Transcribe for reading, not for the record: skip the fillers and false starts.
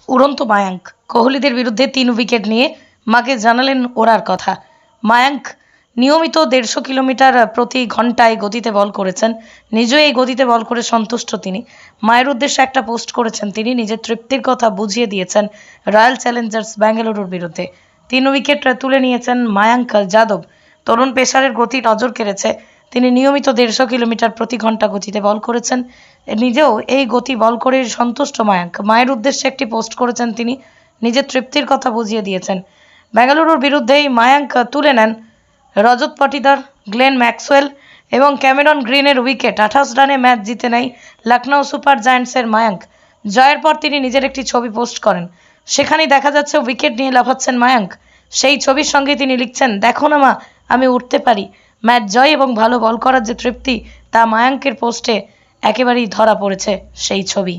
উড়ন্ত মায়াঙ্ক কোহলিদের বিরুদ্ধে 3 উইকেট নিয়ে মাকে জানালেন ওড়ার কথা। মায়াঙ্ক নিয়মিত 150 কিলোমিটার প্রতি ঘন্টায় গতিতে বল করেছেন। নিজেও এই গতিতে বল করে সন্তুষ্ট তিনি। মায়ের উদ্দেশ্যে একটা পোস্ট করেছেন তিনি। নিজের তৃপ্তির কথা বুঝিয়ে দিয়েছেন রয়্যাল চ্যালেঞ্জার্স ব্যাঙ্গালুরুর বিরুদ্ধে। 3 উইকেট তুলে নিয়েছেন মায়াঙ্ক যাদব। তরুণ পেসারের গতি নজর কেড়েছে। তিনি নিয়মিত 150 কিলোমিটার প্রতি ঘন্টা গতিতে বল করেছেন। নিজেও এই গতি বল করে সন্তুষ্ট মায়াঙ্ক। মায়ের উদ্দেশ্যে একটি পোস্ট করেছেন তিনি। নিজের তৃপ্তির কথা বুঝিয়ে দিয়েছেন। বেঙ্গালুরুর বিরুদ্ধেই মায়াঙ্ক তুলে নেন রজত পাটিদার, গ্লেন ম্যাক্সওয়েল এবং ক্যামেরন গ্রিনের উইকেট। 28 রানে ম্যাচ জিতে নেয় লখনৌ সুপার জায়ান্টসের মায়াঙ্ক। জয়ের পর তিনি নিজের একটি ছবি পোস্ট করেন। সেখানেই দেখা যাচ্ছে উইকেট নিয়ে লাফাচ্ছেন মায়াঙ্ক। সেই ছবির সঙ্গে তিনি লিখছেন, দেখো না মা, আমি উঠতে পারি। ম্যাচ জয় এবং ভালো বল করার যে তৃপ্তি, তা মায়াঙ্কের পোস্টে একেবারেই ধরা পড়েছে সেই ছবি।